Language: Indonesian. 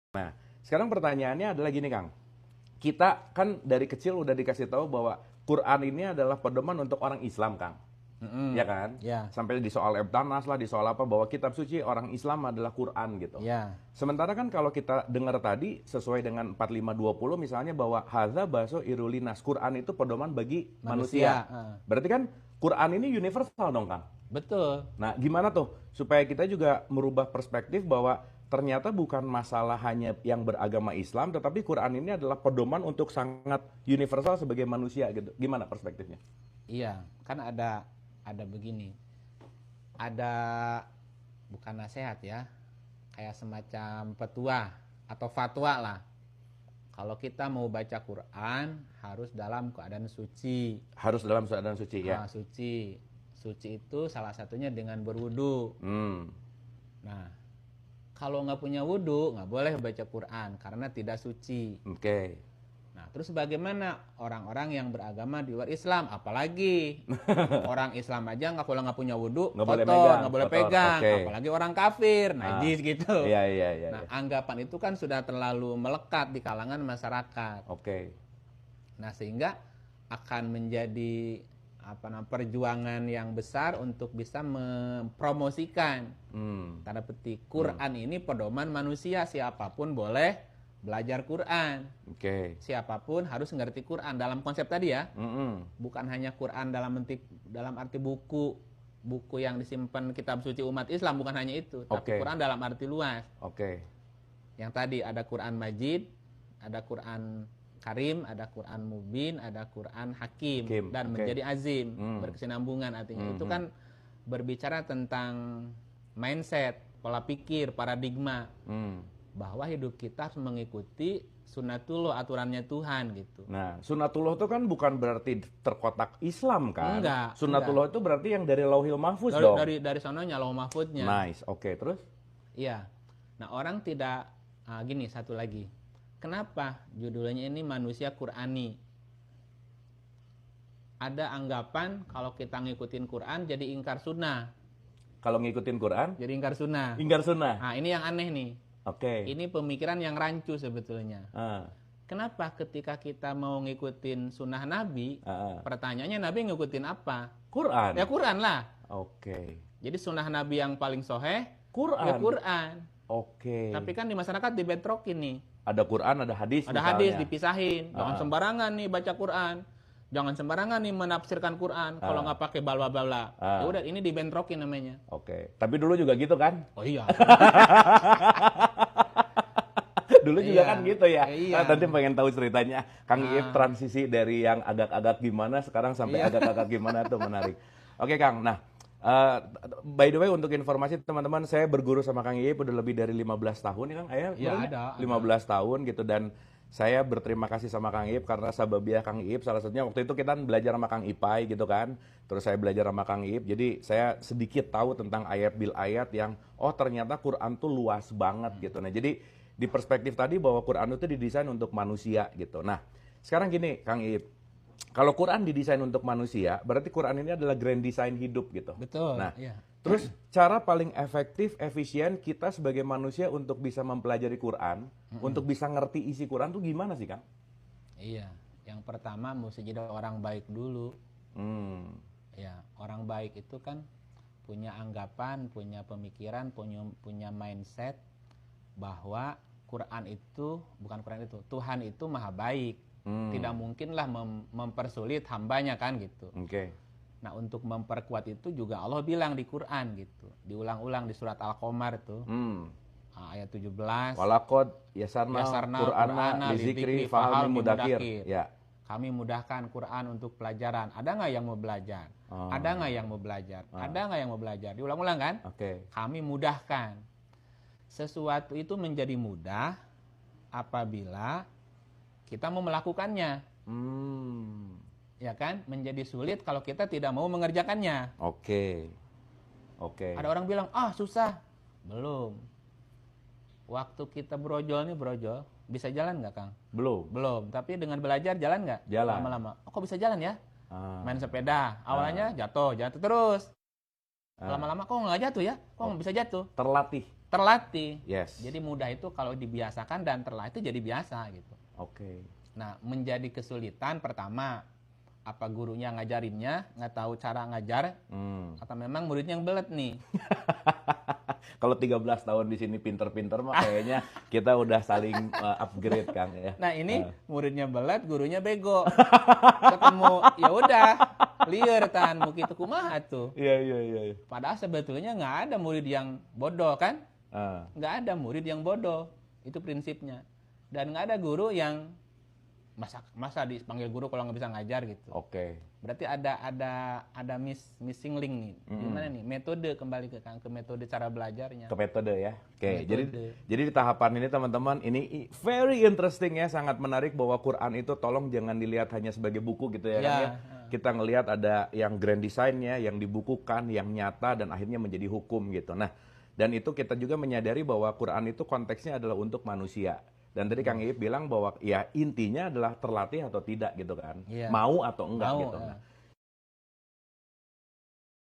Nah, sekarang pertanyaannya adalah gini, Kang. Kita kan dari kecil udah dikasih tahu bahwa Quran ini adalah pedoman untuk orang Islam, Kang. Ya kan? Ya, Sampai di soal Ebtanas lah, di soal apa, bahwa kitab suci orang Islam adalah Quran gitu. ya, Sementara kan kalau kita dengar tadi, sesuai dengan 4520 misalnya bahwa hadza baso irulinas, Quran itu pedoman bagi manusia. Berarti kan Quran ini universal dong, Kang? betul. Nah, gimana tuh supaya kita juga merubah perspektif bahwa ternyata bukan masalah hanya yang beragama Islam, tetapi Quran ini adalah pedoman untuk sangat universal sebagai manusia gitu. Gimana perspektifnya? Iya, kan ada begini. Ada bukan nasihat ya, kayak semacam petua atau fatwa lah. Kalau kita mau baca Quran harus dalam keadaan suci. Harus dalam keadaan suci ya. Suci. Suci itu salah satunya dengan berwudu. Nah, kalau nggak punya wudu nggak boleh baca Quran karena tidak suci. Oke. Nah, terus bagaimana orang-orang yang beragama di luar Islam, apalagi orang Islam aja nggak, kalau nggak punya wudhu, Nggak boleh kotor, megang, nggak boleh kotor. pegang, Oke. apalagi orang kafir, najis gitu. Iya, iya, iya. Nah, Iya. anggapan itu kan sudah terlalu melekat di kalangan masyarakat. Oke. Nah, sehingga akan menjadi perjuangan yang besar untuk bisa mempromosikan tanda petik Quran ini pedoman manusia, siapapun boleh belajar Quran. Oke. Siapapun harus ngerti Quran dalam konsep tadi ya. Mm-mm. Bukan hanya Quran dalam arti buku yang disimpan kitab suci umat Islam, bukan hanya itu, tapi Oke. Quran dalam arti luas. Oke. Yang tadi ada Quran Majid, ada Quran Karim, ada Quran Mubin, ada Quran Hakim, Hakim, dan oke. menjadi azim, berkesinambungan artinya. Itu kan berbicara tentang mindset, pola pikir, paradigma bahwa hidup kita harus mengikuti sunatullah, aturannya Tuhan gitu. Nah, sunatullah itu kan bukan berarti terkotak Islam kan? Enggak, Sunatullah itu berarti yang dari Lauhil Mahfuz dong. Dari sononya lauh mahfuznya. Nice. Oke, terus? Iya. Nah, orang tidak gini, satu lagi. Kenapa judulnya ini manusia Qurani? Ada anggapan kalau kita ngikutin Quran jadi ingkar sunnah. Kalau ngikutin Quran, Jadi ingkar sunnah. ingkar sunnah. Nah, ini yang aneh nih. Oke. Ini pemikiran yang rancu sebetulnya. Ah, Kenapa ketika kita mau ngikutin sunnah Nabi, ah, ah. pertanyaannya Nabi ngikutin apa? Quran. Ya Quran lah. Oke. Jadi sunnah Nabi yang paling soheh, Quran. ya Quran. Oke. Tapi kan di masyarakat dibentrokin nih. Ada Quran, ada hadis Ada misalnya. hadis dipisahin. Jangan sembarangan nih baca Quran. Jangan sembarangan nih menafsirkan Quran. Kalau nggak pakai bla. Ya udah, ini dibentrokin namanya. Oke. Tapi dulu juga gitu kan? Oh iya. Dulu juga Iya. kan gitu ya. Iya. Nanti pengen tahu ceritanya. Kang Iip transisi dari yang agak-agak gimana sekarang sampai agak-agak gimana tuh menarik. Oke Kang, nah by the way untuk informasi teman-teman, saya berguru sama Kang Iip udah lebih dari 15 tahun ya Kang. Iya, Bener nggak? ada. 15 tahun gitu, dan saya berterima kasih sama Kang Iip karena sababiah Kang Iip, salah satunya waktu itu kita belajar sama Kang Ipai gitu kan. Terus saya belajar sama Kang Iip, jadi saya sedikit tahu tentang ayat bil ayat yang ternyata Quran tuh luas banget gitu. Nah, jadi di perspektif tadi bahwa Quran itu didesain untuk manusia gitu. Nah, sekarang gini Kang Iip, kalau Quran didesain untuk manusia, berarti Quran ini adalah grand design hidup gitu. Betul. Nah, Iya. terus cara paling efektif, efisien kita sebagai manusia untuk bisa mempelajari Quran, untuk bisa ngerti isi Quran tuh gimana sih Kang? Iya. Yang pertama mesti jadi orang baik dulu. Ya, orang baik itu kan punya anggapan, punya pemikiran, punya mindset bahwa Tuhan itu maha baik. Tidak mungkinlah mempersulit hambanya kan gitu. Oke. Nah, untuk memperkuat itu juga Allah bilang di Quran gitu. Diulang-ulang di surat Al-Qamar itu. Ayat 17. Walaqad yasarna Qur'ana lizikri fahal mudakir. Ya. Kami mudahkan Quran untuk pelajaran. Ada nggak yang mau belajar? Ada nggak yang mau belajar? Ada nggak yang mau belajar? Diulang-ulang kan? Oke. Kami mudahkan. Sesuatu itu menjadi mudah apabila kita mau melakukannya. Ya kan? Menjadi sulit kalau kita tidak mau mengerjakannya. Oke. Oke. Ada orang bilang, susah. Belum. Waktu kita brojol, bisa jalan nggak Kang? Belum. Belum. Tapi dengan belajar jalan nggak? Jalan. Lama-lama. Kok bisa jalan ya? Main sepeda. Awalnya jatuh terus. Lama-lama kok nggak jatuh ya? Kok nggak bisa jatuh? Terlatih. terlatih. Yes. Jadi mudah itu kalau dibiasakan dan terlatih jadi biasa gitu. Oke. Nah, menjadi kesulitan pertama, apa gurunya ngajarinnya, nggak tahu cara ngajar, atau memang muridnya yang belet nih. Kalau 13 tahun di sini pinter-pinter mah kayaknya kita udah saling upgrade, Kang ya. Nah, ini muridnya belet, gurunya bego. Ketemu, ya udah, liar tan, mau gitu kumaha tuh. Iya. Padahal sebetulnya nggak ada murid yang bodoh kan? Ah, Nggak ada murid yang bodoh, itu prinsipnya. Dan nggak ada guru yang masa dipanggil guru kalau nggak bisa ngajar gitu. Oke. Berarti ada missing link nih. Gimana nih? Metode, kembali ke metode cara belajarnya. Ke metode ya. Oke. Metode. Jadi di tahapan ini teman-teman, ini very interesting ya, sangat menarik bahwa Quran itu tolong jangan dilihat hanya sebagai buku gitu ya, Ya. Kang ya. Kita ngelihat ada yang grand design-nya, yang dibukukan, yang nyata dan akhirnya menjadi hukum gitu. Nah, dan itu kita juga menyadari bahwa Quran itu konteksnya adalah untuk manusia. Dan tadi Kang Iip bilang bahwa ya intinya adalah terlatih atau tidak gitu kan. Iya. Mau atau enggak Mau, gitu. ya. Nah,